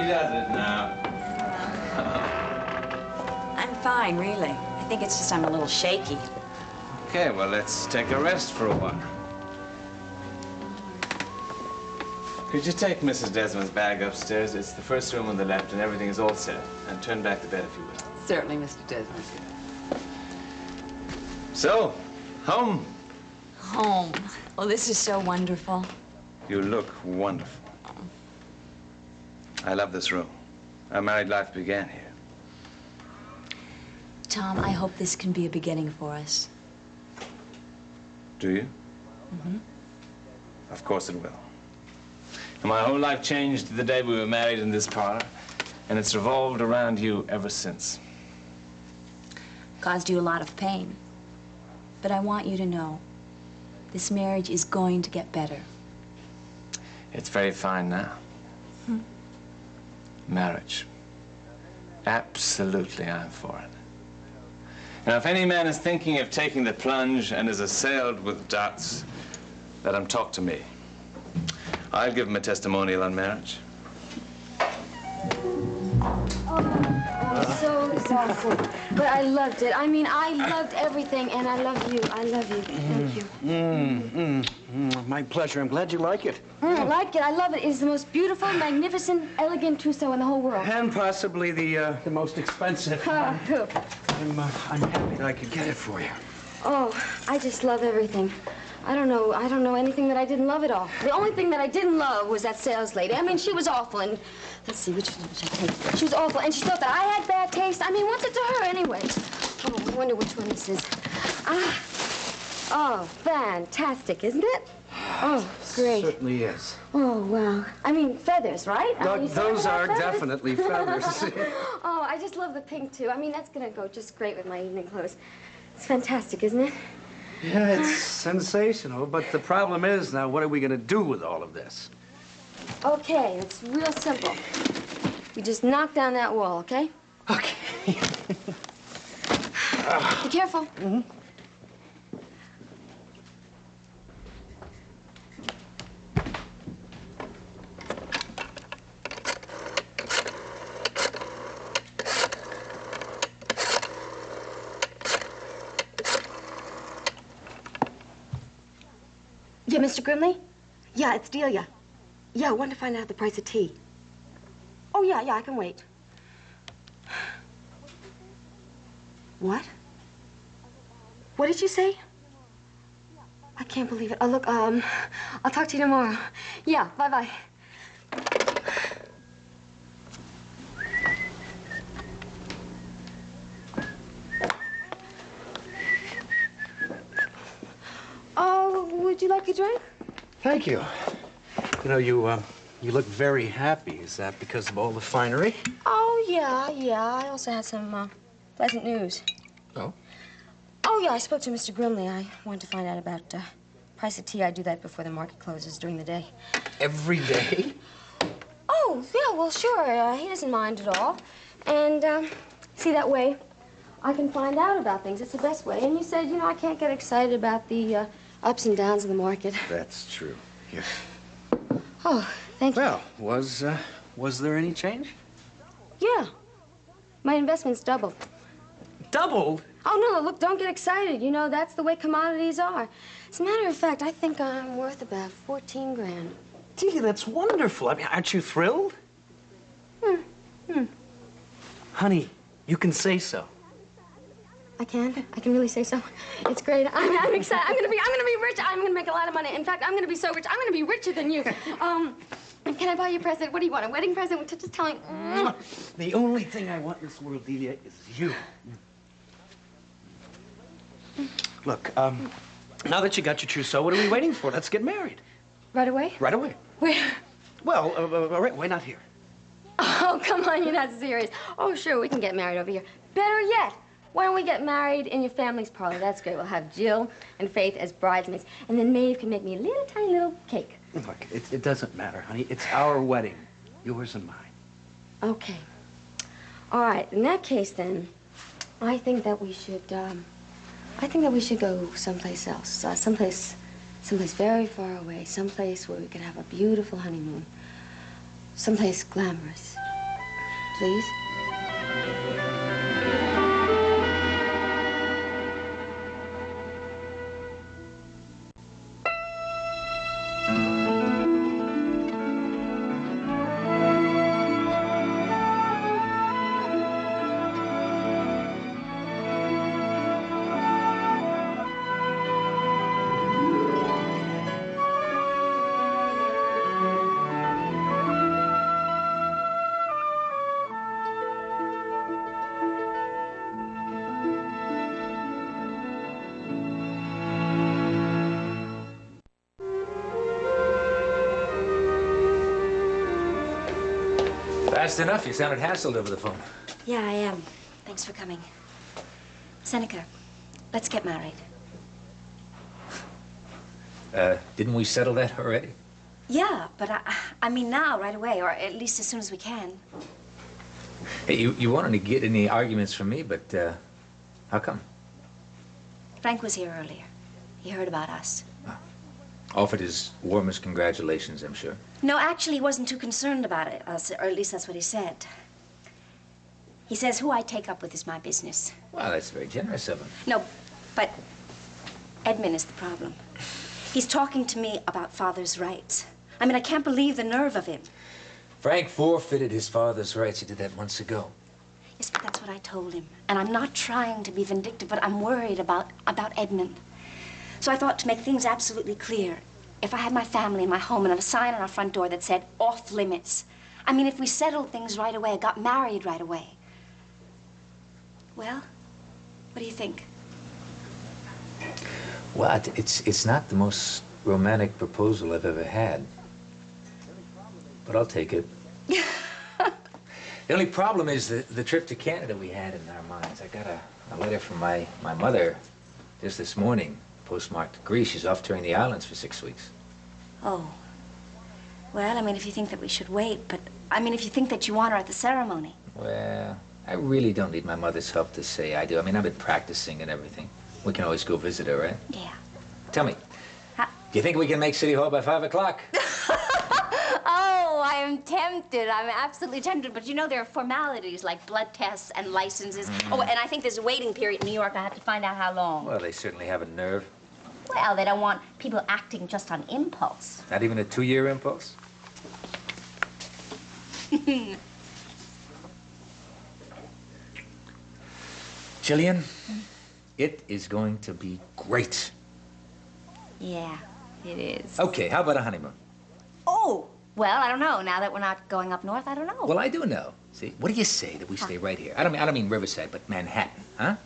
does it now. I'm fine, really. I think it's just I'm a little shaky. Okay, well, let's take a rest for a while. Could you take Mrs. Desmond's bag upstairs? It's the first room on the left, and everything is all set. And turn back the bed if you will. Certainly, Mr. Desmond. So, home. Home. Oh, this is so wonderful. You look wonderful. I love this room. Our married life began here. Tom, I hope this can be a beginning for us. Do you? Mm-hmm. Of course it will. And my whole life changed the day we were married in this parlor, and it's revolved around you ever since. Caused you a lot of pain. But I want you to know, this marriage is going to get better. It's very fine now. Marriage. Absolutely, I'm for it. Now, if any man is thinking of taking the plunge and is assailed with doubts, let him talk to me. I'll give him a testimonial on marriage. So exhausted. But I loved it. I mean, I loved everything, and I love you. I love you. Thank you. My pleasure. I'm glad you like it. I like it. I love it. It's the most beautiful, magnificent, elegant trousseau in the whole world. And possibly the most expensive. I'm happy that I could get it for you. Oh, I just love everything. I don't know anything that I didn't love at all. The only thing that I didn't love was that sales lady. I mean, she was awful, and let's see, which one should I take? She was awful, and she thought that I had bad taste. I mean, what's it to her anyway? Oh, I wonder which one this is. Oh, fantastic, isn't it? Oh, great. Certainly is. Oh, wow. I mean, feathers, right? Those are definitely feathers. Oh, I just love the pink, too. I mean, that's going to go just great with my evening clothes. It's fantastic, isn't it? Yeah, it's sensational, but the problem is now, what are we going to do with all of this? Okay, it's real simple. We just knock down that wall, okay? Okay. Be careful. Mm-hmm. Yeah, Mr. Grimley? Yeah, it's Delia. Yeah, I want to find out the price of tea. Oh, yeah, I can wait. What? What did you say? I can't believe it. Oh, look, I'll talk to you tomorrow. Yeah, bye-bye. Oh, would you like a drink? Thank you. You know, you look very happy. Is that because of all the finery? Oh, yeah. I also had some pleasant news. Oh? Oh, yeah, I spoke to Mr. Grimley. I wanted to find out about price of tea. I do that before the market closes during the day. Every day? Oh, yeah, well, sure. He doesn't mind at all. And, see, that way I can find out about things. It's the best way. And you said, you know, I can't get excited about the ups and downs of the market. That's true. Yes. Oh, thank you. Well, was there any change? Yeah. My investment's doubled. Doubled? Oh, no, look, don't get excited. You know, that's the way commodities are. As a matter of fact, I think I'm worth about 14 grand. Gee, that's wonderful. I mean, aren't you thrilled? Honey, you can say so. I can really say so. It's great. I'm excited. I'm gonna be rich. I'm gonna make a lot of money. In fact, I'm gonna be so rich. I'm gonna be richer than you. Can I buy you a present? What do you want? A wedding present? Just tell me. The only thing I want in this world, Delia, is you. Look, now that you got your trousseau, what are we waiting for? Let's get married. Right away? Right away. Where? Well, why not here? Oh, come on, you're not serious. Oh, sure, we can get married over here. Better yet, why don't we get married in your family's parlor? That's great. We'll have Jill and Faith as bridesmaids, and then Maeve can make me a little tiny little cake. Look, it doesn't matter, honey. It's our wedding, yours and mine. Okay. All right. In that case, then, I think that we should go someplace else. Someplace very far away. Someplace where we could have a beautiful honeymoon. Someplace glamorous. Please? Fast enough. You sounded hassled over the phone. Yeah, I am. Thanks for coming. Seneca, let's get married. Didn't we settle that already? Yeah, but I mean now, right away, or at least as soon as we can. Hey, you wanted to get any arguments from me, but how come? Frank was here earlier. He heard about us. Offered his warmest congratulations, I'm sure. No, actually, he wasn't too concerned about it, or at least that's what he said. He says who I take up with is my business. Well, that's very generous of him. No, but Edmund is the problem. He's talking to me about father's rights. I mean, I can't believe the nerve of him. Frank forfeited his father's rights. He did that months ago. Yes, but that's what I told him. And I'm not trying to be vindictive, but I'm worried about Edmund. So I thought to make things absolutely clear, if I had my family and my home and a sign on our front door that said off limits, I mean, if we settled things right away, got married right away. Well, what do you think? Well, it's not the most romantic proposal I've ever had. But I'll take it. The only problem is the trip to Canada we had in our minds. I got a letter from my mother just this morning, postmarked Greece. She's off touring the islands for 6 weeks. Oh. Well, I mean, if you think that we should wait, but I mean, if you think that you want her at the ceremony. Well, I really don't need my mother's help to say I do. I mean, I've been practicing and everything. We can always go visit her, right? Yeah. Tell me, do you think we can make City Hall by 5 o'clock? Oh, I am tempted. I'm absolutely tempted. But you know, there are formalities like blood tests and licenses. Oh, and I think there's a waiting period in New York. I have to find out how long. Well, they certainly have a nerve. Well, they don't want people acting just on impulse. Not even a 2-year impulse? Jillian, it is going to be great. Yeah, it is. Okay, how about a honeymoon? Oh, well, I don't know. Now that we're not going up north, I don't know. Well, I do know. See, what do you say that we stay right here? I don't mean Riverside, but Manhattan, huh?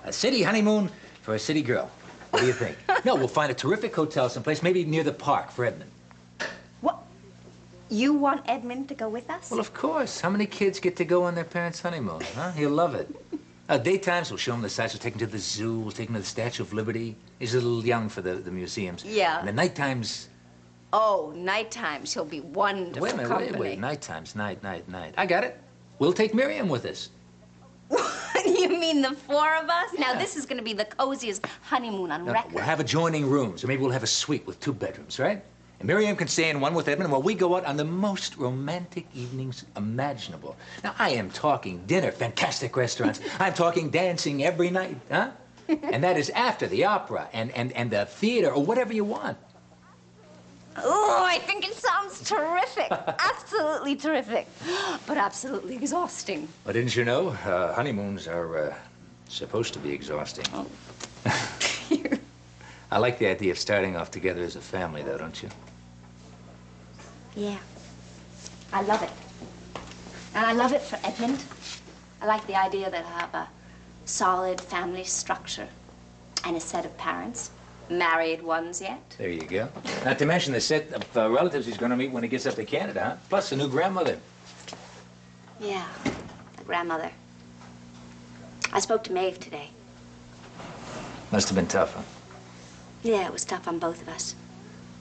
A city honeymoon for a city girl. What do you think? No, we'll find a terrific hotel someplace, maybe near the park for Edmund. What? You want Edmund to go with us? Well, of course. How many kids get to go on their parents' honeymoon, huh? He'll love it. Daytimes, we'll show him the sights. We'll take him to the zoo. We'll take him to the Statue of Liberty. He's a little young for the museums. Yeah. And the night times... Oh, night times. He'll be wonderful Wait a minute, company. wait. Night times, night. I got it. We'll take Miriam with us. You mean the 4 of us? Yeah. Now, this is going to be the coziest honeymoon on record. We'll have adjoining rooms, or maybe we'll have a suite with 2 bedrooms, right? And Miriam can stay in one with Edmund while we go out on the most romantic evenings imaginable. Now, I am talking dinner, fantastic restaurants. I'm talking dancing every night, huh? And that is after the opera and the theater or whatever you want. Oh, I think it sounds terrific. Absolutely terrific. But absolutely exhausting. Well, didn't you know? Honeymoons are supposed to be exhausting. Oh. I like the idea of starting off together as a family, though, don't you? Yeah. I love it. And I love it for Edmund. I like the idea that I have a solid family structure and a set of parents. Married ones yet. There you go. Not to mention the set of relatives he's going to meet when he gets up to Canada, huh? Plus a new grandmother. Yeah, the grandmother. I spoke to Maeve today. Must have been tough, huh? Yeah, it was tough on both of us.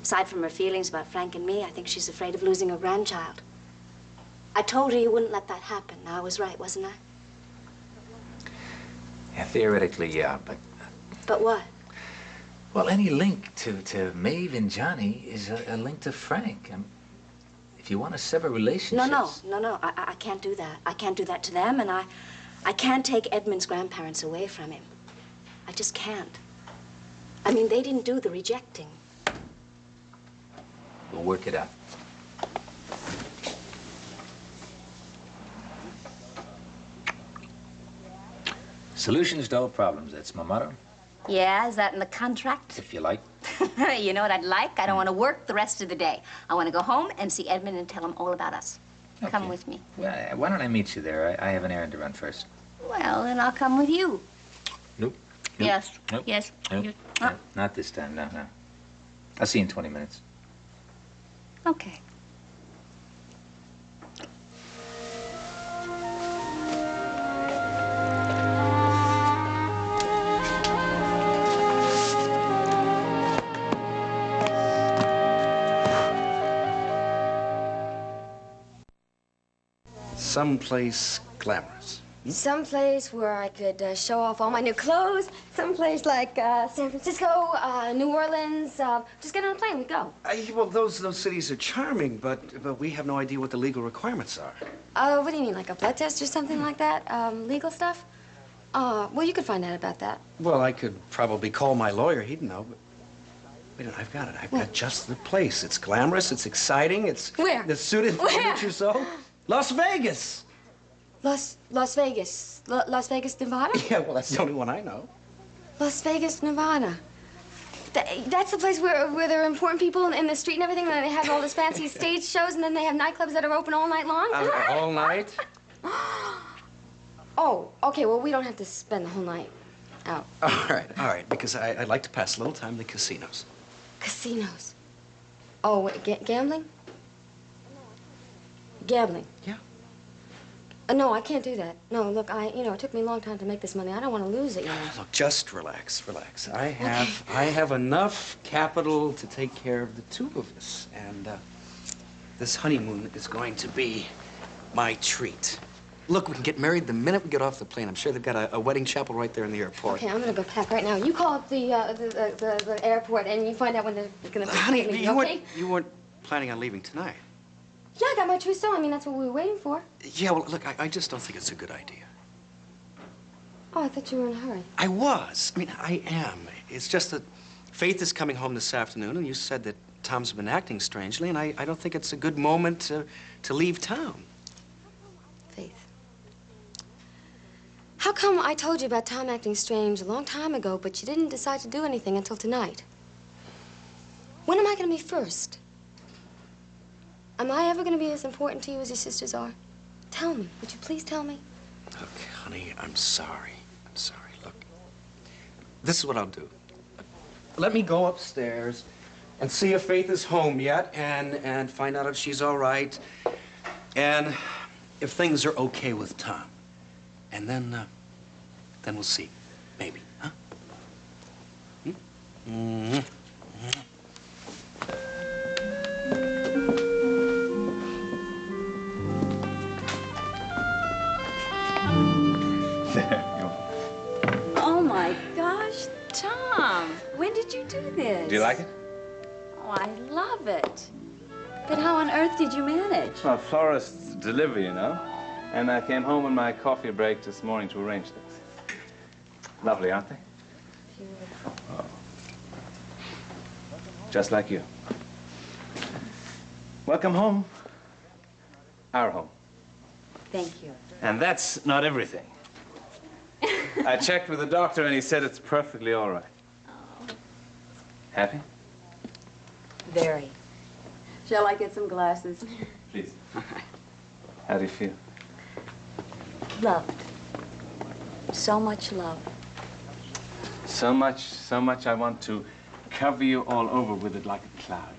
Aside from her feelings about Frank and me, I think she's afraid of losing her grandchild. I told her you wouldn't let that happen. I was right, wasn't I? Yeah, theoretically, yeah, but... But what? Well, any link to Maeve and Johnny is a link to Frank. If you want to sever relationships... No. I can't do that. I can't do that to them, and I can't take Edmund's grandparents away from him. I just can't. I mean, they didn't do the rejecting. We'll work it out. Solutions to all problems, that's my motto. Yeah, is that in the contract? If you like. You know what I'd like? I don't want to work the rest of the day. I want to go home and see Edmund and tell him all about us. Okay. Come with me. Well, why don't I meet you there? I have an errand to run first. Well, then I'll come with you. Nope. Yes. Nope. Yes. Nope. You- No, not this time, no. I'll see you in 20 minutes. Okay. Someplace glamorous. Someplace where I could show off all my new clothes. Someplace like San Francisco, New Orleans. Just get on a plane, we go. Well, those cities are charming, but we have no idea what the legal requirements are. What do you mean, like a blood test or something like that? Legal stuff? Well, you could find out about that. Well, I could probably call my lawyer. He'd know, but... Wait a minute, I've got it. I've got just the place. It's glamorous, it's exciting, it's... Where? The suited Where? trousseau. Las Vegas. Las Vegas. Las Vegas, Nevada? Yeah, well, that's the only one I know. Las Vegas, Nevada. That's the place where there are important people in the street and everything, and they have all this fancy stage shows, and then they have nightclubs that are open all night long? All night? Oh, okay, well, we don't have to spend the whole night out. All right, because I'd like to pass a little time in the casinos. Casinos. Oh, wait, gambling? Gambling? Yeah. No, I can't do that. No, look, it took me a long time to make this money. I don't want to lose it, you know. Look, just relax. I have enough capital to take care of the two of us, and this honeymoon is going to be my treat. Look, we can get married the minute we get off the plane. I'm sure they've got a wedding chapel right there in the airport. Okay, I'm gonna go pack right now. You call up the airport and you find out when they're gonna be Honey, leaving, you weren't planning on leaving tonight. Yeah, I got my trousseau. I mean, that's what we were waiting for. Yeah, well, look, I just don't think it's a good idea. Oh, I thought you were in a hurry. I was. I mean, I am. It's just that Faith is coming home this afternoon, and you said that Tom's been acting strangely, and I don't think it's a good moment to leave town. Faith. How come I told you about Tom acting strange a long time ago, but you didn't decide to do anything until tonight? When am I going to be first? Am I ever going to be as important to you as your sisters are? Tell me. Would you please tell me? Look, honey, I'm sorry. Look, this is what I'll do. Let me go upstairs and see if Faith is home yet and find out if she's all right and if things are okay with Tom. And then we'll see. Maybe, huh? Mm-hmm. Oh, my gosh, Tom, when did you do this? Do you like it? Oh, I love it. But how on earth did you manage? Well, florist's delivery, you know. And I came home on my coffee break this morning to arrange things. Lovely, aren't they? Beautiful. Oh. Just like you. Welcome home. Our home. Thank you. And that's not everything. I checked with the doctor and he said it's perfectly all right. Oh. Happy? Very. Shall I get some glasses? Please. How do you feel? Loved. So much love. So much I want to cover you all over with it like a cloud.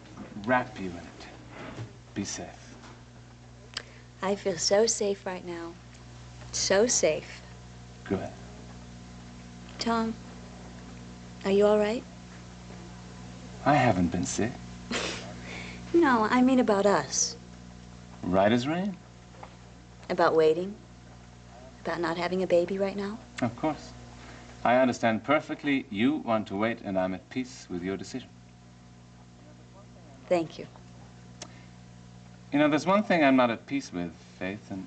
Wrap you in it. Be safe. I feel so safe right now. So safe. Good. Tom, are you all right? I haven't been sick. No, I mean about us. Right as rain. About waiting. About not having a baby right now. Of course. I understand perfectly you want to wait and I'm at peace with your decision. Thank you. You know, there's one thing I'm not at peace with, Faith, and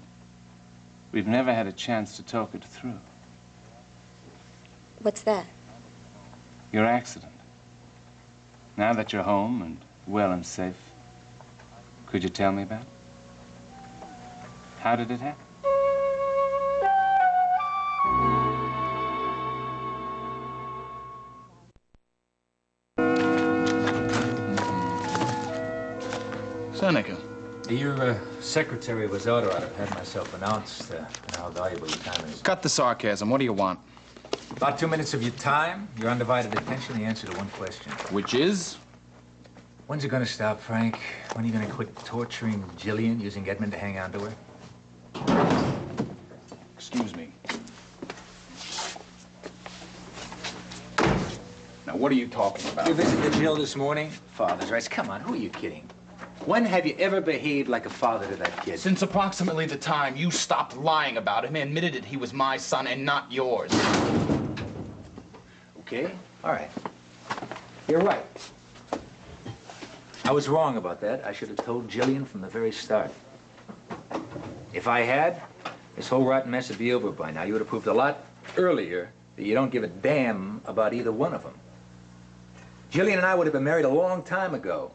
we've never had a chance to talk it through. What's that? Your accident. Now that you're home and well and safe, could you tell me about it? How did it happen? Seneca. Your secretary was out, or I'd have had myself announced how valuable your time is. Cut the sarcasm. What do you want? About 2 minutes of your time, your undivided attention, the answer to one question. Which is? When's it gonna stop, Frank? When are you gonna quit torturing Jillian using Edmund to hang on to her? Excuse me. Now, what are you talking about? You visited Jill this morning? Father's rights. Come on, who are you kidding? When have you ever behaved like a father to that kid? Since approximately the time you stopped lying about him and admitted that he was my son and not yours. Okay, all right. You're right. I was wrong about that. I should have told Jillian from the very start. If I had, this whole rotten mess would be over by now. You would have proved a lot earlier that you don't give a damn about either one of them. Jillian and I would have been married a long time ago.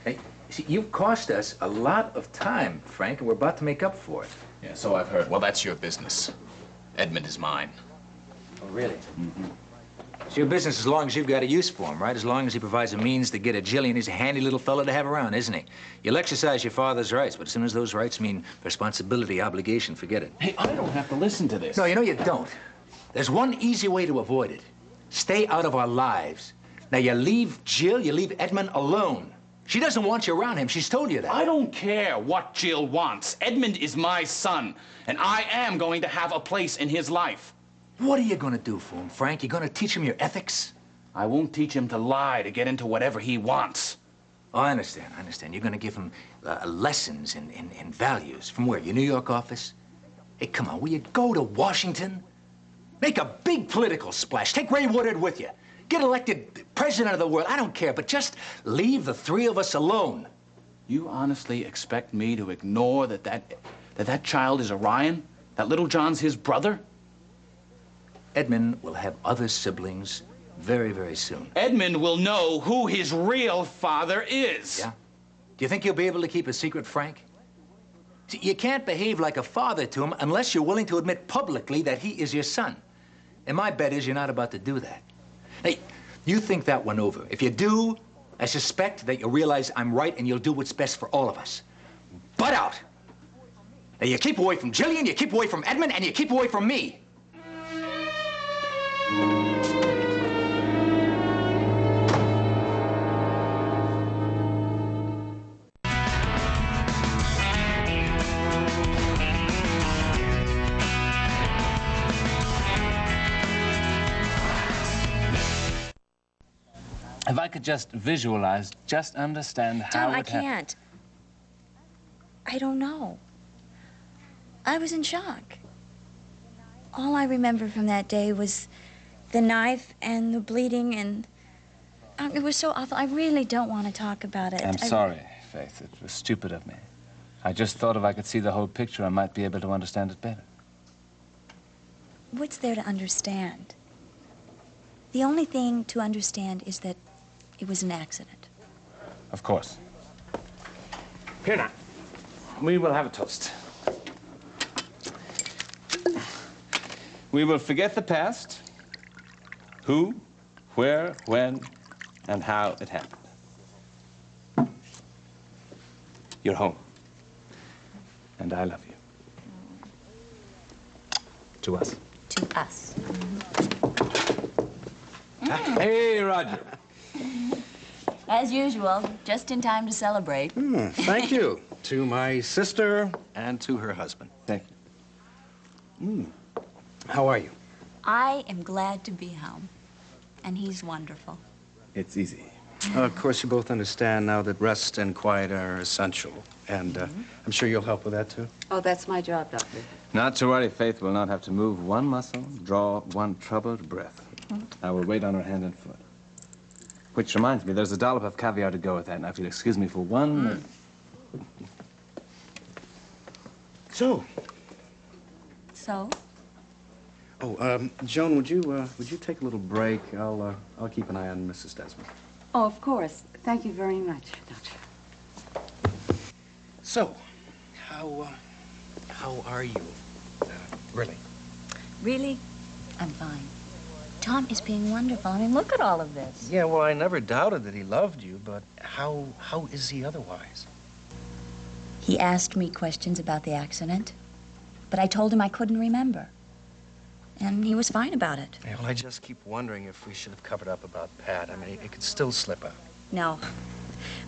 Hey, see, you've cost us a lot of time, Frank, and we're about to make up for it. Yeah, so I've heard. Well, that's your business. Edmund is mine. Oh, really? Mm-hmm. It's your business as long as you've got a use for him, right? As long as he provides a means to get at Jillian. He's a handy little fella to have around, isn't he? You'll exercise your father's rights, but as soon as those rights mean responsibility, obligation, forget it. Hey, I don't have to listen to this. No, you know you don't. There's one easy way to avoid it. Stay out of our lives. Now, you leave Jill, you leave Edmund alone. She doesn't want you around him. She's told you that. I don't care what Jill wants. Edmund is my son, and I am going to have a place in his life. What are you going to do for him, Frank? You going to teach him your ethics? I won't teach him to lie to get into whatever he wants. Oh, I understand. You're going to give him lessons in values. From where? Your New York office? Hey, come on, will you go to Washington? Make a big political splash. Take Ray Woodard with you. Get elected president of the world. I don't care, but just leave the three of us alone. You honestly expect me to ignore that child is Orion? That little John's his brother? Edmund will have other siblings very, very soon. Edmund will know who his real father is. Yeah? Do you think you'll be able to keep a secret, Frank? See, you can't behave like a father to him unless you're willing to admit publicly that he is your son. And my bet is you're not about to do that. Hey, you think that one over. If you do, I suspect that you'll realize I'm right and you'll do what's best for all of us. Butt out! Now, you keep away from Jillian, you keep away from Edmund, and you keep away from me. If I could just visualize, just understand how Tom, I it happened. can't. I don't know. I was in shock. All I remember from that day was the knife and the bleeding and... it was so awful. I really don't want to talk about it. I'm sorry, Faith. It was stupid of me. I just thought if I could see the whole picture, I might be able to understand it better. What's there to understand? The only thing to understand is that it was an accident. Of course. Here now. We will have a toast. We will forget the past. Who, where, when, and how it happened. You're home. And I love you. To us. To us. Hey, Roger. As usual, just in time to celebrate. Thank you to my sister and to her husband. Thank you. How are you? I am glad to be home. And he's wonderful. It's easy. Of course, you both understand now that rest and quiet are essential. And I'm sure you'll help with that, too. Oh, that's my job, Doctor. Not to worry, Faith will not have to move one muscle, draw one troubled breath. I will wait on her hand and foot. Which reminds me, there's a dollop of caviar to go with that. Now, if you'll excuse me for 1 minute. So. So? Oh, Joan, would you take a little break? I'll keep an eye on Mrs. Desmond. Oh, of course. Thank you very much, Doctor. So, how are you? Really? Really? I'm fine. Tom is being wonderful. I mean, look at all of this. Yeah, well, I never doubted that he loved you, but how is he otherwise? He asked me questions about the accident, but I told him I couldn't remember. And he was fine about it. Yeah, well, I just keep wondering if we should have covered up about Pat. I mean, it could still slip out. No.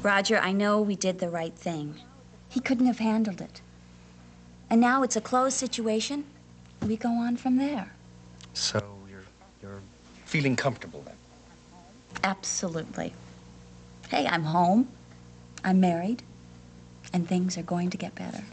Roger, I know we did the right thing. He couldn't have handled it. And now it's a closed situation. We go on from there. So you're feeling comfortable then? Absolutely. Hey, I'm home. I'm married. And things are going to get better.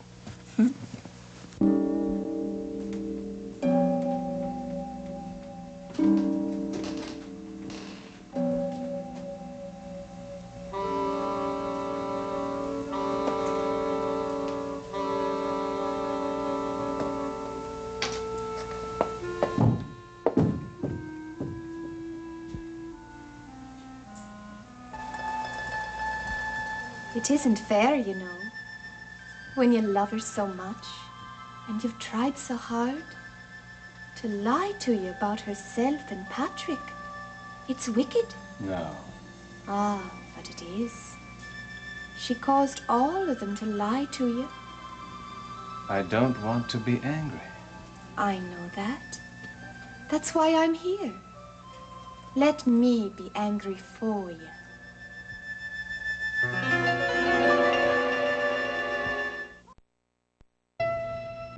It isn't fair, you know, when you love her so much and you've tried so hard to lie to you about herself and Patrick. It's wicked. No. Ah, but it is. She caused all of them to lie to you. I don't want to be angry. I know that. That's why I'm here. Let me be angry for you.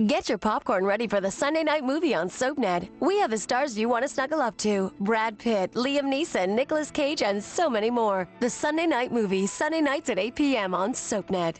Get your popcorn ready for the Sunday night movie on SoapNet. We have the stars you want to snuggle up to. Brad Pitt, Liam Neeson, Nicolas Cage, and so many more. The Sunday night movie, Sunday nights at 8 p.m. on SoapNet.